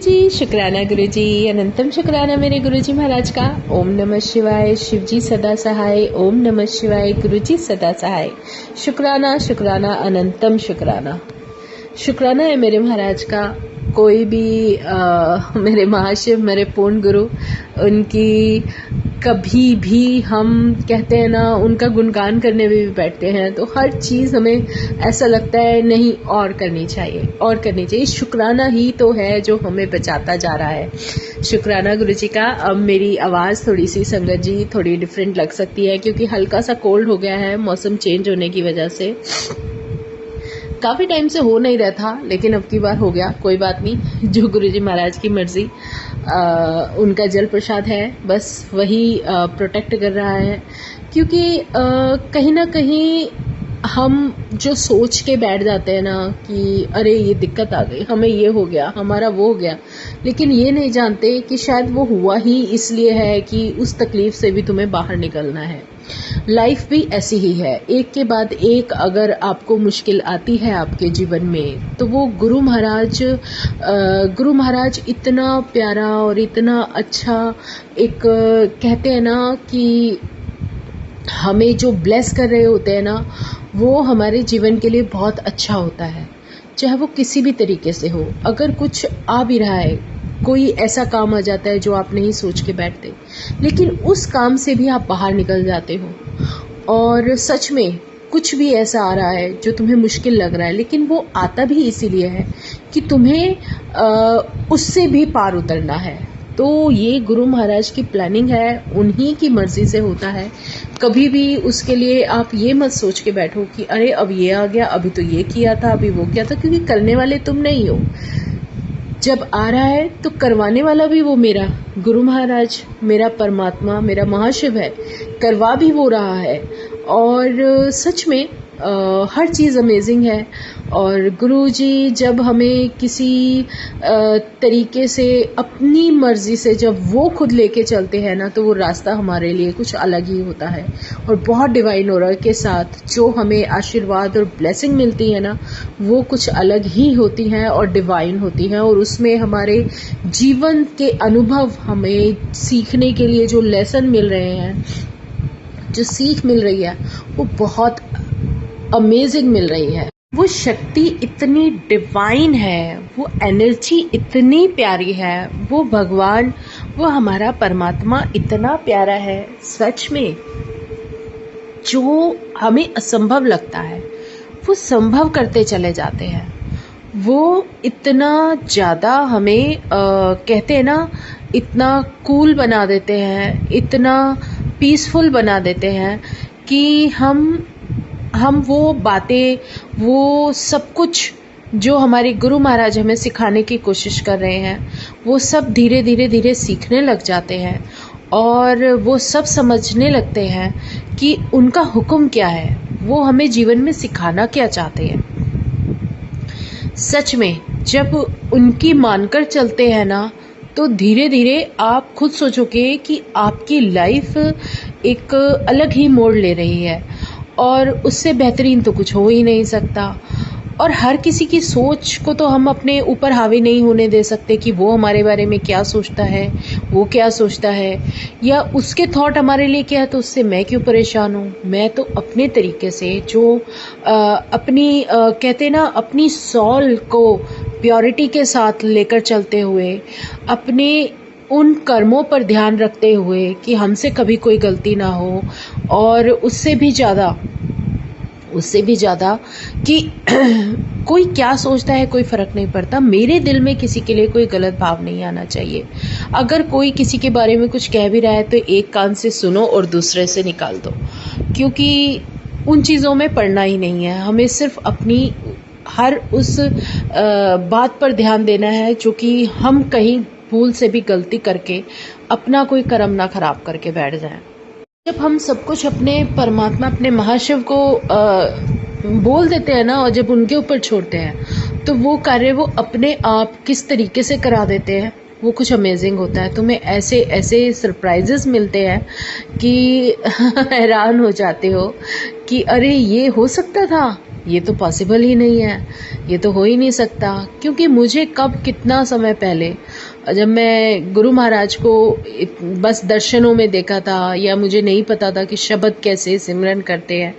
शुक्राना गुरुजी, अनंतम शुक्राना मेरे गुरुजी महाराज का। ओम नमः शिवाय, शिवजी सदा सहाय। ओम नमः शिवाय, गुरुजी सदा सहाय। शुक्राना शुक्राना अनंतम शुक्राना। शुक्राना है मेरे महाराज का। कोई भी मेरे महाशिव, मेरे पूर्ण गुरु, उनकी कभी भी हम कहते हैं ना, उनका गुणगान करने में भी बैठते हैं तो हर चीज़ हमें ऐसा लगता है नहीं और करनी चाहिए, और करनी चाहिए। शुक्राना ही तो है जो हमें बचाता जा रहा है। शुक्राना गुरुजी का। अब मेरी आवाज़ थोड़ी सी संगत जी थोड़ी डिफरेंट लग सकती है क्योंकि हल्का सा कोल्ड हो गया है मौसम चेंज होने की वजह से। काफ़ी टाइम से हो नहीं रहा था लेकिन अब की बार हो गया। कोई बात नहीं, जो गुरुजी महाराज की मर्जी। उनका जल प्रसाद है, बस वही प्रोटेक्ट कर रहा है। क्योंकि कहीं ना कहीं हम जो सोच के बैठ जाते हैं ना कि अरे ये दिक्कत आ गई, हमें ये हो गया, हमारा वो हो गया, लेकिन ये नहीं जानते कि शायद वो हुआ ही इसलिए है कि उस तकलीफ से भी तुम्हें बाहर निकलना है। लाइफ भी ऐसी ही है, एक के बाद एक अगर आपको मुश्किल आती है आपके जीवन में तो वो गुरु महाराज इतना प्यारा और इतना अच्छा एक कहते हैं ना कि हमें जो ब्लेस कर रहे होते हैं ना, वो हमारे जीवन के लिए बहुत अच्छा होता है। चाहे वो किसी भी तरीके से हो, अगर कुछ आ भी रहा है, कोई ऐसा काम आ जाता है जो आप नहीं सोच के बैठते, लेकिन उस काम से भी आप बाहर निकल जाते हो। और सच में कुछ भी ऐसा आ रहा है जो तुम्हें मुश्किल लग रहा है, लेकिन वो आता भी इसीलिए है कि तुम्हें उससे भी पार उतरना है। तो ये गुरु महाराज की प्लानिंग है, उन्हीं की मर्जी से होता है। कभी भी उसके लिए आप ये मत सोच के बैठो कि अरे अब ये आ गया, अभी तो ये किया था, अभी वो किया था, क्योंकि करने वाले तुम नहीं हो। जब आ रहा है तो करवाने वाला भी वो मेरा गुरु महाराज, मेरा परमात्मा, मेरा महाशिव है। करवा भी वो रहा है। और सच में हर चीज़ अमेजिंग है। और गुरुजी जब हमें किसी तरीके से अपनी मर्जी से जब वो खुद लेके चलते हैं ना, तो वो रास्ता हमारे लिए कुछ अलग ही होता है। और बहुत डिवाइन ऑरा के साथ जो हमें आशीर्वाद और ब्लेसिंग मिलती है ना, वो कुछ अलग ही होती हैं और डिवाइन होती हैं। और उसमें हमारे जीवन के अनुभव, हमें सीखने के लिए जो लेसन मिल रहे हैं, जो सीख मिल रही है, वो बहुत अमेजिंग मिल रही है। वो शक्ति इतनी डिवाइन है, वो एनर्जी इतनी प्यारी है, वो भगवान, वो हमारा परमात्मा इतना प्यारा है। सच में जो हमें असंभव लगता है वो संभव करते चले जाते हैं। वो इतना ज़्यादा हमें कहते हैं ना, इतना कूल बना देते हैं, इतना पीसफुल बना देते हैं कि हम वो बातें, वो सब कुछ जो हमारे गुरु महाराज हमें सिखाने की कोशिश कर रहे हैं, वो सब धीरे धीरे सीखने लग जाते हैं। और वो सब समझने लगते हैं कि उनका हुक्म क्या है, वो हमें जीवन में सिखाना क्या चाहते हैं। सच में जब उनकी मानकर चलते हैं ना, तो धीरे धीरे आप खुद सोचोगे कि आपकी लाइफ एक अलग ही मोड़ ले रही है। और उससे बेहतरीन तो कुछ हो ही नहीं सकता। और हर किसी की सोच को तो हम अपने ऊपर हावी नहीं होने दे सकते कि वो हमारे बारे में क्या सोचता है, वो क्या सोचता है, या उसके थॉट हमारे लिए क्या है, तो उससे मैं क्यों परेशान हूँ। मैं तो अपने तरीके से जो अपनी कहते ना, अपनी सॉल को प्योरिटी के साथ लेकर चलते हुए, अपने उन कर्मों पर ध्यान रखते हुए कि हमसे कभी कोई गलती ना हो, और उससे भी ज़्यादा कि कोई क्या सोचता है कोई फ़र्क नहीं पड़ता। मेरे दिल में किसी के लिए कोई गलत भाव नहीं आना चाहिए। अगर कोई किसी के बारे में कुछ कह भी रहा है तो एक कान से सुनो और दूसरे से निकाल दो, क्योंकि उन चीज़ों में पड़ना ही नहीं है। हमें सिर्फ अपनी हर उस बात पर ध्यान देना है जो कि हम कहीं भूल से भी गलती करके अपना कोई कर्म ना खराब करके बैठ जाएं। जब हम सब कुछ अपने परमात्मा, अपने महाशिव को बोल देते हैं ना, और जब उनके ऊपर छोड़ते हैं, तो वो कार्य वो अपने आप किस तरीके से करा देते हैं, वो कुछ अमेजिंग होता है। तुम्हें ऐसे ऐसे सरप्राइजेस मिलते हैं कि हैरान हो जाते हो कि अरे ये हो सकता था, ये तो पॉसिबल ही नहीं है, ये तो हो ही नहीं सकता। क्योंकि मुझे कब कितना समय पहले जब मैं गुरु महाराज को बस दर्शनों में देखा था या मुझे नहीं पता था कि शब्द कैसे सिमरन करते हैं,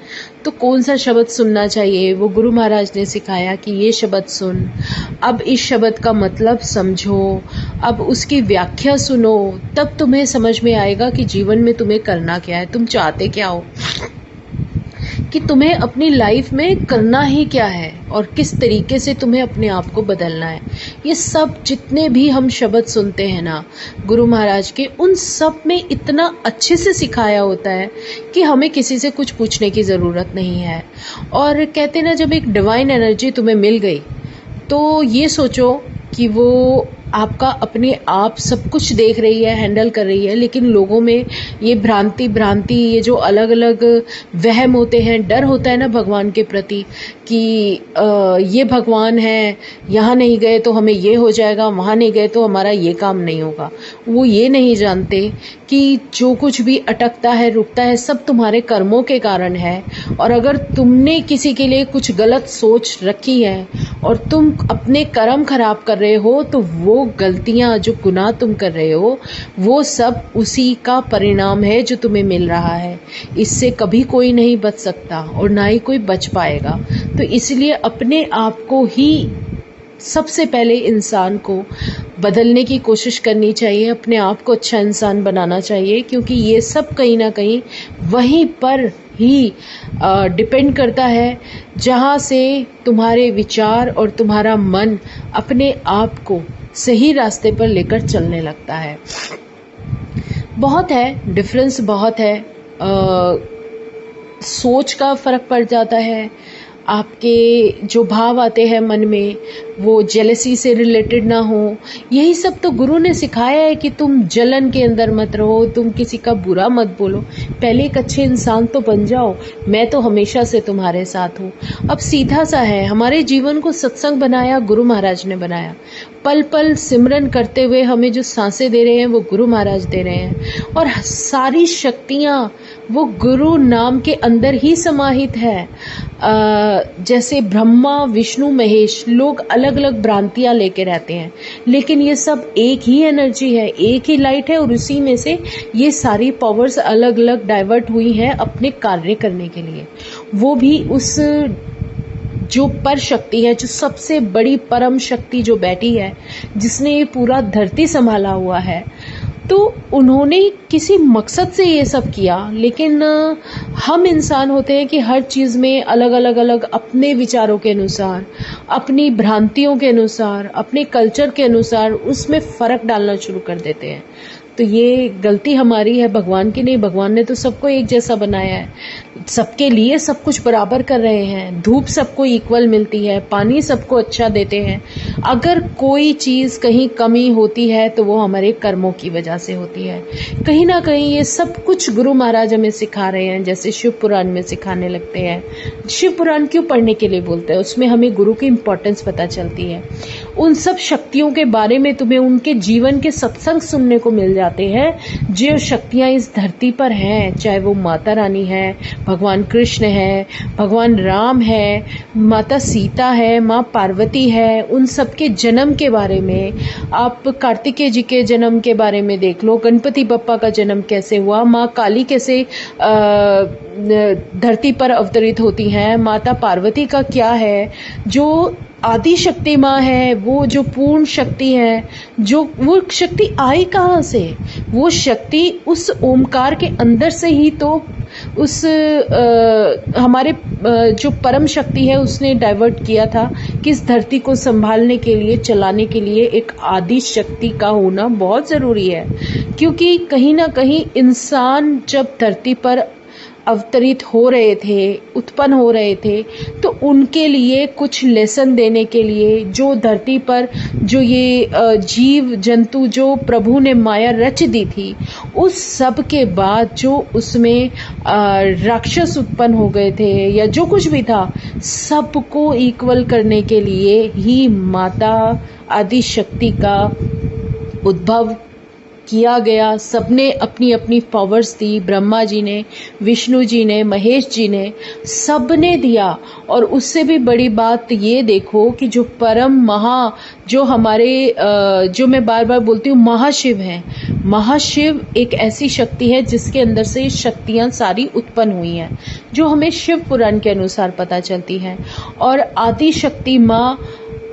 तो कौन सा शब्द सुनना चाहिए, वो गुरु महाराज ने सिखाया कि ये शब्द सुन, अब इस शब्द का मतलब समझो, अब उसकी व्याख्या सुनो, तब तुम्हें समझ में आएगा कि जीवन में तुम्हें करना क्या है, तुम चाहते क्या हो, कि तुम्हें अपनी लाइफ में करना ही क्या है और किस तरीके से तुम्हें अपने आप को बदलना है। ये सब जितने भी हम शब्द सुनते हैं ना गुरु महाराज के, उन सब में इतना अच्छे से सिखाया होता है कि हमें किसी से कुछ पूछने की ज़रूरत नहीं है। और कहते ना, जब एक डिवाइन एनर्जी तुम्हें मिल गई तो ये सोचो कि वो आपका अपने आप सब कुछ देख रही है, हैंडल कर रही है, लेकिन लोगों में ये भ्रांति ये जो अलग अलग वहम होते हैं, डर होता है ना भगवान के प्रति कि ये भगवान है, यहाँ नहीं गए तो हमें ये हो जाएगा, वहाँ नहीं गए तो हमारा ये काम नहीं होगा। वो ये नहीं जानते कि जो कुछ भी अटकता है, रुकता है, सब तुम्हारे कर्मों के कारण है। और अगर तुमने किसी के लिए कुछ गलत सोच रखी है और तुम अपने कर्म खराब कर रहे हो, तो वो गलतियां, जो गुनाह तुम कर रहे हो, वो सब उसी का परिणाम है जो तुम्हें मिल रहा है। इससे कभी कोई नहीं बच सकता और ना ही कोई बच पाएगा। तो इसलिए अपने आप को ही सबसे पहले इंसान को बदलने की कोशिश करनी चाहिए, अपने आप को अच्छा इंसान बनाना चाहिए, क्योंकि ये सब कहीं ना कहीं वहीं पर ही डिपेंड करता है जहाँ से तुम्हारे विचार और तुम्हारा मन अपने आप को सही रास्ते पर लेकर चलने लगता है। बहुत है डिफरेंस, बहुत है, सोच का फ़र्क पड़ जाता है। आपके जो भाव आते हैं मन में वो जेलसी से रिलेटेड ना हो। यही सब तो गुरु ने सिखाया है कि तुम जलन के अंदर मत रहो, तुम किसी का बुरा मत बोलो, पहले एक अच्छे इंसान तो बन जाओ, मैं तो हमेशा से तुम्हारे साथ हूँ। अब सीधा सा है, हमारे जीवन को सत्संग बनाया गुरु महाराज ने बनाया। पल पल सिमरन करते हुए हमें जो सांसें दे रहे हैं वो गुरु महाराज दे रहे हैं, और सारी शक्तियाँ वो गुरु नाम के अंदर ही समाहित है। जैसे ब्रह्मा विष्णु महेश, लोग अलग अलग भ्रांतियां लेके रहते हैं, लेकिन ये सब एक ही एनर्जी है, एक ही लाइट है, और उसी में से ये सारी पावर्स अलग अलग डाइवर्ट हुई हैं अपने कार्य करने के लिए। वो भी उस जो पर शक्ति है, जो सबसे बड़ी परम शक्ति जो बैठी है, जिसने ये पूरा धरती संभाला हुआ है, तो उन्होंने किसी मकसद से ये सब किया। लेकिन हम इंसान होते हैं कि हर चीज़ में अलग अलग अपने विचारों के अनुसार, अपनी भ्रांतियों के अनुसार, अपने कल्चर के अनुसार उसमें फ़र्क डालना शुरू कर देते हैं। तो ये गलती हमारी है, भगवान की नहीं। भगवान ने तो सबको एक जैसा बनाया है, सबके लिए सब कुछ बराबर कर रहे हैं, धूप सबको इक्वल मिलती है, पानी सबको अच्छा देते हैं। अगर कोई चीज़ कहीं कमी होती है तो वो हमारे कर्मों की वजह से होती है। कहीं ना कहीं ये सब कुछ गुरु महाराज हमें सिखा रहे हैं, जैसे शिव पुराण में सिखाने लगते हैं। शिव पुराण क्यों पढ़ने के लिए बोलते हैं? उसमें हमें गुरु की इम्पोर्टेंस पता चलती है। उन सब शक्तियों के बारे में तुम्हें उनके जीवन के सत्संग सुनने को मिल जाते हैं। जो शक्तियाँ इस धरती पर हैं, चाहे वो माता रानी है, भगवान कृष्ण है, भगवान राम है, माता सीता है, माँ पार्वती है, उन सब के जन्म के बारे में आप कार्तिकेय जी के जन्म के बारे में देख लो, गणपति बप्पा का जन्म कैसे हुआ, माँ काली कैसे धरती पर अवतरित होती हैं, माता पार्वती का क्या है, जो आदि शक्ति माँ है, वो जो पूर्ण शक्ति है, जो वो शक्ति आई कहाँ से? वो शक्ति उस ओमकार के अंदर से ही तो उस हमारे जो परम शक्ति है उसने डाइवर्ट किया था कि इस धरती को संभालने के लिए, चलाने के लिए एक आदि शक्ति का होना बहुत ज़रूरी है। क्योंकि कहीं ना कहीं इंसान जब धरती पर अवतरित हो रहे थे, उत्पन्न हो रहे थे, तो उनके लिए कुछ लेसन देने के लिए, जो धरती पर जो ये जीव जंतु जो प्रभु ने माया रच दी थी, उस सब के बाद जो उसमें राक्षस उत्पन्न हो गए थे या जो कुछ भी था, सबको इक्वल करने के लिए ही माता आदि शक्ति का उद्भव किया गया। सबने अपनी अपनी पावर्स दी, ब्रह्मा जी ने, विष्णु जी ने, महेश जी ने, सबने दिया। और उससे भी बड़ी बात ये देखो कि जो परम जो हमारे जो मैं बार बार बोलती हूँ महाशिव हैं, महाशिव एक ऐसी शक्ति है जिसके अंदर से शक्तियाँ सारी उत्पन्न हुई हैं, जो हमें शिव पुराण के अनुसार पता चलती हैं। और आदि शक्ति माँ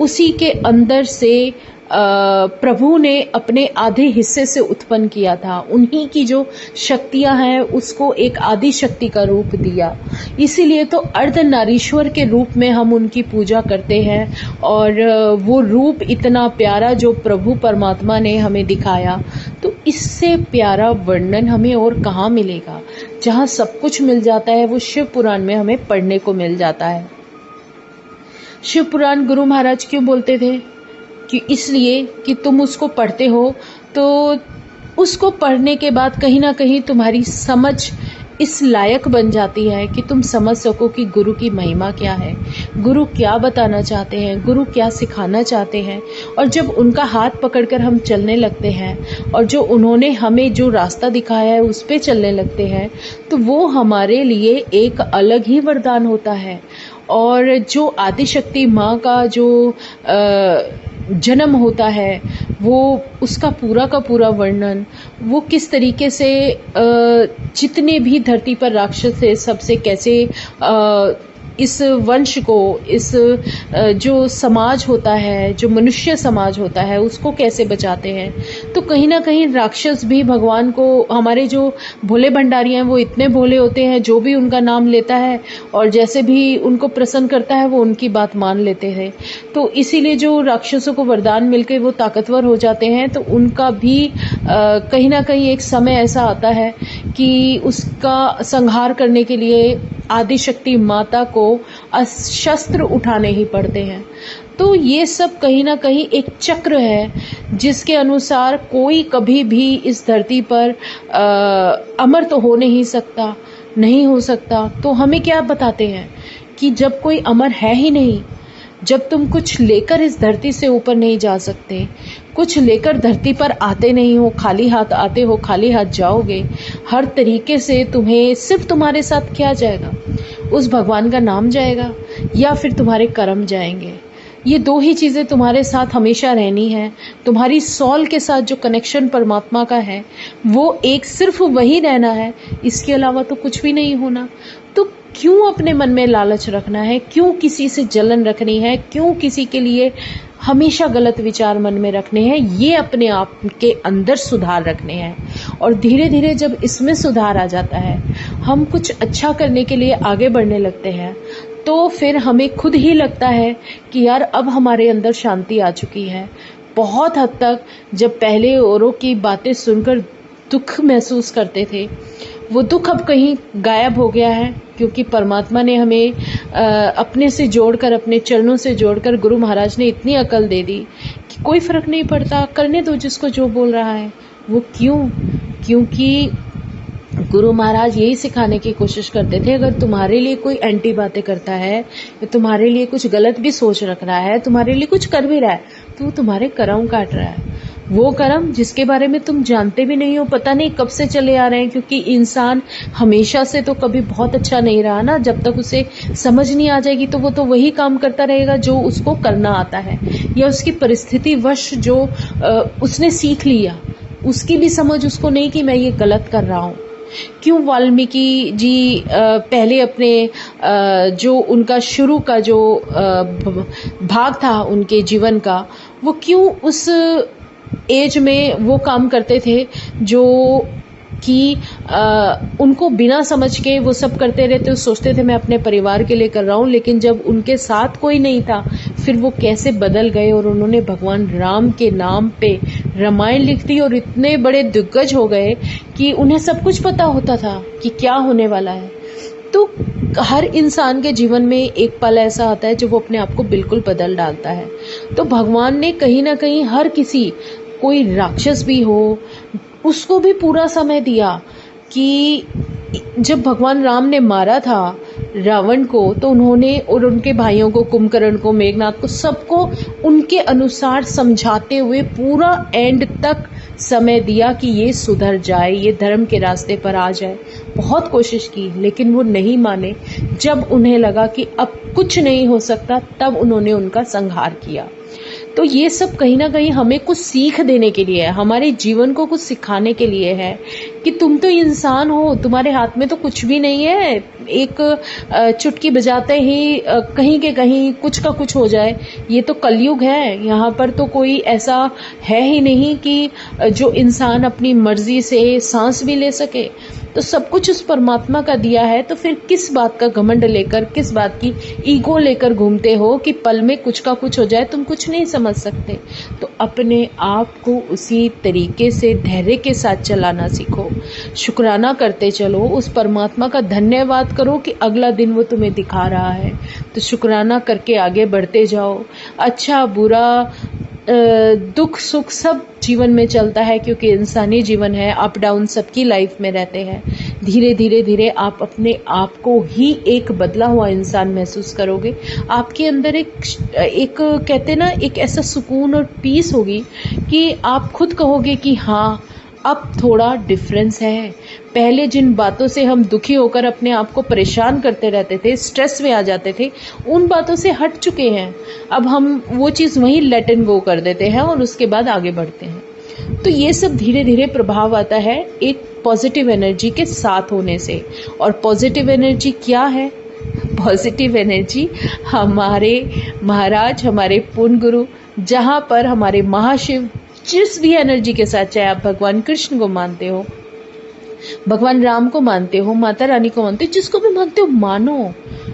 उसी के अंदर से प्रभु ने अपने आधे हिस्से से उत्पन्न किया था। उन्हीं की जो शक्तियां हैं उसको एक आदि शक्ति का रूप दिया। इसीलिए तो अर्धनारीश्वर के रूप में हम उनकी पूजा करते हैं। और वो रूप इतना प्यारा जो प्रभु परमात्मा ने हमें दिखाया, तो इससे प्यारा वर्णन हमें और कहाँ मिलेगा। जहाँ सब कुछ मिल जाता है वो शिव पुराण में हमें पढ़ने को मिल जाता है। शिव पुराण गुरु महाराज क्यों बोलते थे कि इसलिए कि तुम उसको पढ़ते हो तो उसको पढ़ने के बाद कहीं ना कहीं तुम्हारी समझ इस लायक बन जाती है कि तुम समझ सको कि गुरु की महिमा क्या है, गुरु क्या बताना चाहते हैं, गुरु क्या सिखाना चाहते हैं। और जब उनका हाथ पकड़कर हम चलने लगते हैं और जो उन्होंने हमें जो रास्ता दिखाया है उस पे चलने लगते हैं, तो वो हमारे लिए एक अलग ही वरदान होता है। और जो आदिशक्ति माँ का जो जन्म होता है, वो उसका पूरा का पूरा वर्णन, वो किस तरीके से जितने भी धरती पर राक्षस थे सबसे कैसे इस वंश को, इस जो समाज होता है, जो मनुष्य समाज होता है, उसको कैसे बचाते हैं। तो कहीं ना कहीं राक्षस भी भगवान को, हमारे जो भोले भंडारी हैं वो इतने भोले होते हैं, जो भी उनका नाम लेता है और जैसे भी उनको प्रसन्न करता है वो उनकी बात मान लेते हैं। तो इसीलिए जो राक्षसों को वरदान मिलकर वो ताकतवर हो जाते हैं, तो उनका भी कहीं ना कहीं एक समय ऐसा आता है कि उसका संहार करने के लिए आदिशक्ति माता को शस्त्र उठाने ही पड़ते हैं। तो ये सब कहीं ना कहीं एक चक्र है जिसके अनुसार कोई कभी भी इस धरती पर अमर तो हो नहीं सकता, नहीं हो सकता। तो हमें क्या बताते हैं कि जब कोई अमर है ही नहीं, जब तुम कुछ लेकर इस धरती से ऊपर नहीं जा सकते, कुछ लेकर धरती पर आते नहीं हो, खाली हाथ आते हो, खाली हाथ जाओगे, हर तरीके से तुम्हें सिर्फ तुम्हारे साथ क्या जाएगा, उस भगवान का नाम जाएगा या फिर तुम्हारे कर्म जाएंगे। ये दो ही चीज़ें तुम्हारे साथ हमेशा रहनी है। तुम्हारी सॉल के साथ जो कनेक्शन परमात्मा का है वो एक सिर्फ वही रहना है, इसके अलावा तो कुछ भी नहीं होना। तो क्यों अपने मन में लालच रखना है, क्यों किसी से जलन रखनी है, क्यों किसी के लिए हमेशा गलत विचार मन में रखने हैं। ये अपने आप के अंदर सुधार रखने हैं। और धीरे धीरे जब इसमें सुधार आ जाता है, हम कुछ अच्छा करने के लिए आगे बढ़ने लगते हैं, तो फिर हमें खुद ही लगता है कि यार अब हमारे अंदर शांति आ चुकी है। बहुत हद तक जब पहले औरों की बातें सुनकर दुख महसूस करते थे, वो दुख अब कहीं गायब हो गया है, क्योंकि परमात्मा ने हमें अपने से जोड़कर, अपने चरणों से जोड़कर, गुरु महाराज ने इतनी अकल दे दी कि कोई फर्क नहीं पड़ता, करने दो जिसको जो बोल रहा है। वो क्यों? क्योंकि गुरु महाराज यही सिखाने की कोशिश करते थे, अगर तुम्हारे लिए कोई एंटी बातें करता है या तुम्हारे लिए कुछ गलत भी सोच रख रहा है, तुम्हारे लिए कुछ कर भी रहा है, तो वो तुम्हारे कर्म काट रहा है। वो कर्म जिसके बारे में तुम जानते भी नहीं हो, पता नहीं कब से चले आ रहे हैं, क्योंकि इंसान हमेशा से तो कभी बहुत अच्छा नहीं रहा ना। जब तक उसे समझ नहीं आ जाएगी तो वो तो वही काम करता रहेगा जो उसको करना आता है, या उसकी परिस्थिति वश जो उसने सीख लिया, उसकी भी समझ उसको नहीं कि मैं ये गलत कर रहा हूँ। क्यों वाल्मीकि जी पहले अपने जो उनका शुरू का जो भाग था उनके जीवन का, वो क्यों उस एज में वो काम करते थे जो कि उनको बिना समझ के वो सब करते रहते, सोचते थे मैं अपने परिवार के लिए कर रहा हूँ। लेकिन जब उनके साथ कोई नहीं था, फिर वो कैसे बदल गए और उन्होंने भगवान राम के नाम पे रामायण लिख दी और इतने बड़े दिग्गज हो गए कि उन्हें सब कुछ पता होता था कि क्या होने वाला है। तो हर इंसान के जीवन में एक पल ऐसा आता है जो वो अपने आप को बिल्कुल बदल डालता है। तो भगवान ने कहीं ना कहीं हर किसी, कोई राक्षस भी हो, उसको भी पूरा समय दिया कि जब भगवान राम ने मारा था रावण को, तो उन्होंने और उनके भाइयों को, कुंभकर्ण को, मेघनाथ को, सबको उनके अनुसार समझाते हुए पूरा एंड तक समय दिया कि ये सुधर जाए, ये धर्म के रास्ते पर आ जाए। बहुत कोशिश की लेकिन वो नहीं माने। जब उन्हें लगा कि अब कुछ नहीं हो सकता, तब उन्होंने उनका संहार किया। तो ये सब कहीं ना कहीं हमें कुछ सीख देने के लिए है, हमारे जीवन को कुछ सिखाने के लिए है कि तुम तो इंसान हो, तुम्हारे हाथ में तो कुछ भी नहीं है। एक चुटकी बजाते ही कहीं के कहीं कुछ का कुछ हो जाए। ये तो कलयुग है, यहाँ पर तो कोई ऐसा है ही नहीं कि जो इंसान अपनी मर्जी से सांस भी ले सके। तो सब कुछ उस परमात्मा का दिया है, तो फिर किस बात का घमंड लेकर, किस बात की ईगो लेकर घूमते हो कि पल में कुछ का कुछ हो जाए, तुम कुछ नहीं समझ सकते। तो अपने आप को उसी तरीके से धैर्य के साथ चलाना सीखो, शुक्राना करते चलो, उस परमात्मा का धन्यवाद करो कि अगला दिन वो तुम्हें दिखा रहा है। तो शुक्राना करके आगे बढ़ते जाओ। अच्छा बुरा दुख सुख सब जीवन में चलता है, क्योंकि इंसानी जीवन है, अप डाउन सबकी लाइफ में रहते हैं। धीरे धीरे धीरे आप अपने आप को ही एक बदला हुआ इंसान महसूस करोगे। आपके अंदर एक कहते ना, एक ऐसा सुकून और पीस होगी कि आप खुद कहोगे कि हाँ, अब थोड़ा डिफरेंस है। पहले जिन बातों से हम दुखी होकर अपने आप को परेशान करते रहते थे, स्ट्रेस में आ जाते थे, उन बातों से हट चुके हैं। अब हम वो चीज़ वहीं लेट एंड गो कर देते हैं और उसके बाद आगे बढ़ते हैं। तो ये सब धीरे धीरे प्रभाव आता है एक पॉजिटिव एनर्जी के साथ होने से। और पॉजिटिव एनर्जी क्या है? पॉजिटिव एनर्जी हमारे महाराज, हमारे पूर्ण गुरु, जहाँ पर हमारे महाशिव, जिस भी एनर्जी के साथ, चाहे आप भगवान कृष्ण को मानते हो, भगवान राम को मानते हो, माता रानी को मानते हो, जिसको भी मानते हो मानो,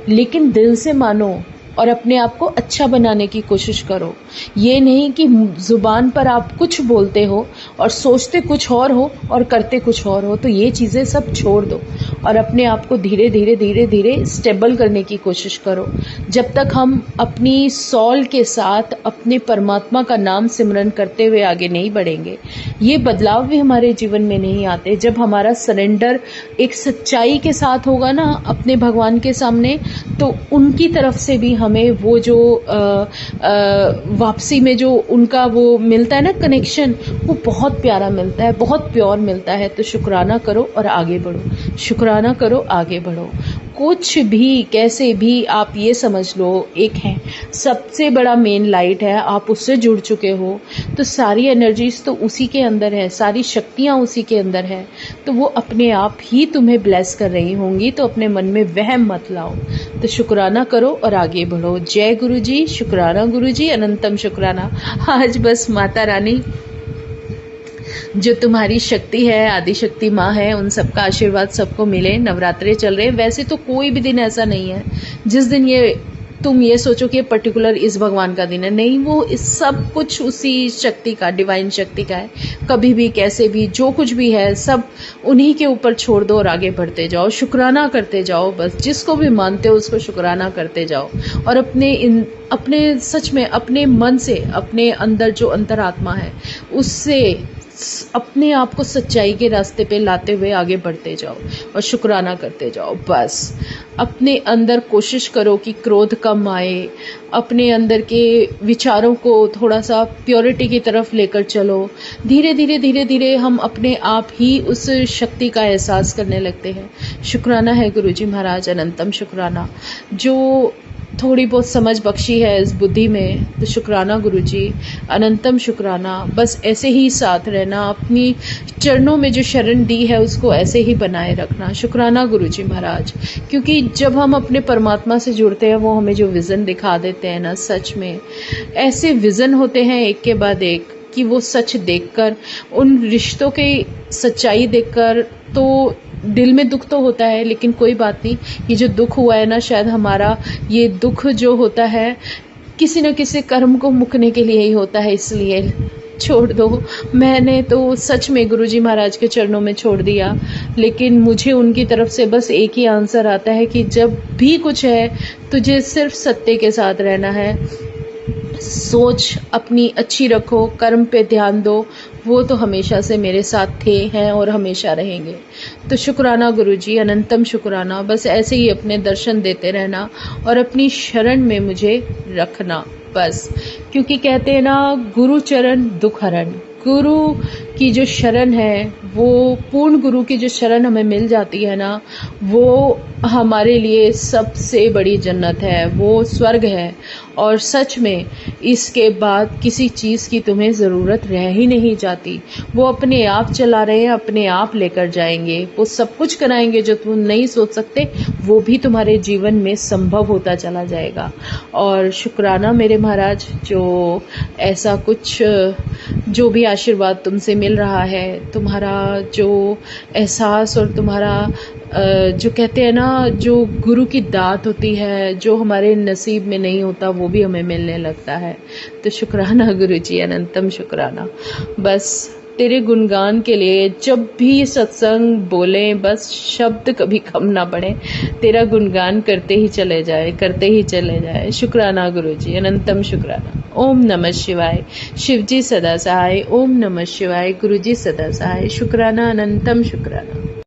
लेकिन दिल से मानो और अपने आप को अच्छा बनाने की कोशिश करो। ये नहीं कि जुबान पर आप कुछ बोलते हो और सोचते कुछ और हो और करते कुछ और हो। तो ये चीज़ें सब छोड़ दो और अपने आप को धीरे धीरे धीरे धीरे स्टेबल करने की कोशिश करो। जब तक हम अपनी सॉल के साथ अपने परमात्मा का नाम सिमरन करते हुए आगे नहीं बढ़ेंगे, ये बदलाव भी हमारे जीवन में नहीं आते। जब हमारा सरेंडर एक सच्चाई के साथ होगा ना अपने भगवान के सामने, तो उनकी तरफ से भी हमें वो जो वापसी में जो उनका वो मिलता है ना कनेक्शन, वो बहुत प्यारा मिलता है, बहुत प्योर मिलता है। तो शुक्राना करो और आगे बढ़ो, शुक्राना करो, आगे बढ़ो। कुछ भी कैसे भी आप ये समझ लो, एक है सबसे बड़ा मेन लाइट है, आप उससे जुड़ चुके हो, तो सारी एनर्जीज तो उसी के अंदर है, सारी शक्तियाँ उसी के अंदर है, तो वो अपने आप ही तुम्हें ब्लेस कर रही होंगी। तो अपने मन में वहम मत लाओ, तो शुक्राना करो और आगे बढ़ो। जय गुरु जी, शुक्राना गुरु जी, अनंतम शुक्राना। आज बस माता रानी जो तुम्हारी शक्ति है, आदि शक्ति माँ है, उन सबका आशीर्वाद सबको मिले। नवरात्रे चल रहे हैं, वैसे तो कोई भी दिन ऐसा नहीं है जिस दिन ये तुम ये सोचो कि ये पर्टिकुलर इस भगवान का दिन है, नहीं, वो इस सब कुछ उसी शक्ति का, डिवाइन शक्ति का है। कभी भी कैसे भी जो कुछ भी है सब उन्हीं के ऊपर छोड़ दो और आगे बढ़ते जाओ, शुक्राना करते जाओ। बस जिसको भी मानते हो उसको शुक्राना करते जाओ और अपने सच में अपने मन से, अपने अंदर जो अंतरात्मा है उससे अपने आप को सच्चाई के रास्ते पे लाते हुए आगे बढ़ते जाओ और शुक्राना करते जाओ। बस अपने अंदर कोशिश करो कि क्रोध कम आए, अपने अंदर के विचारों को थोड़ा सा प्योरिटी की तरफ लेकर चलो। धीरे धीरे धीरे धीरे हम अपने आप ही उस शक्ति का एहसास करने लगते हैं। शुक्राना है गुरुजी महाराज, अनंतम शुक्राना, जो थोड़ी बहुत समझ बख्शी है इस बुद्धि में, तो शुक्राना गुरुजी, अनंतम शुक्राना। बस ऐसे ही साथ रहना, अपनी चरणों में जो शरण दी है उसको ऐसे ही बनाए रखना। शुक्राना गुरुजी महाराज, क्योंकि जब हम अपने परमात्मा से जुड़ते हैं वो हमें जो विज़न दिखा देते हैं ना, सच में ऐसे विज़न होते हैं एक के बाद एक कि वो सच देखकर, उन रिश्तों की सच्चाई देखकर तो दिल में दुख तो होता है, लेकिन कोई बात नहीं। ये जो दुख हुआ है ना, शायद हमारा ये दुख जो होता है किसी न किसी कर्म को मुकने के लिए ही होता है, इसलिए छोड़ दो। मैंने तो सच में गुरुजी महाराज के चरणों में छोड़ दिया, लेकिन मुझे उनकी तरफ से बस एक ही आंसर आता है कि जब भी कुछ है तुझे सिर्फ सत्य के साथ रहना है, सोच अपनी अच्छी रखो, कर्म पे ध्यान दो, वो तो हमेशा से मेरे साथ थे, हैं और हमेशा रहेंगे। तो शुक्राना गुरुजी, अनंतम शुक्राना। बस ऐसे ही अपने दर्शन देते रहना और अपनी शरण में मुझे रखना बस। क्योंकि कहते हैं ना, गुरु चरण दुख हरण। गुरु की जो शरण है, वो पूर्ण गुरु की जो शरण हमें मिल जाती है ना, वो हमारे लिए सबसे बड़ी जन्नत है, वो स्वर्ग है। और सच में इसके बाद किसी चीज़ की तुम्हें ज़रूरत रह ही नहीं जाती। वो अपने आप चला रहे हैं, अपने आप लेकर जाएंगे, वो सब कुछ कराएंगे जो तुम नहीं सोच सकते, वो भी तुम्हारे जीवन में संभव होता चला जाएगा। और शुक्राना मेरे महाराज, जो ऐसा कुछ जो भी आशीर्वाद तुमसे मिल रहा है, तुम्हारा जो एहसास और तुम्हारा जो कहते हैं ना, जो गुरु की दात होती है, जो हमारे नसीब में नहीं होता, वो भी हमें मिलने लगता है। तो शुक्राना गुरुजी, अनंतम शुक्राना। बस तेरे गुणगान के लिए जब भी सत्संग बोले, बस शब्द कभी कम ना पड़े, तेरा गुणगान करते ही चले जाए, करते ही चले जाए। शुक्राना गुरुजी, अनंतम शुक्राना। ओम नमः शिवाय। शिवजी सदा सहाय। ओम नमः शिवाय। गुरुजी सदा सहाय। शुक्राना, अनंतम शुक्राना।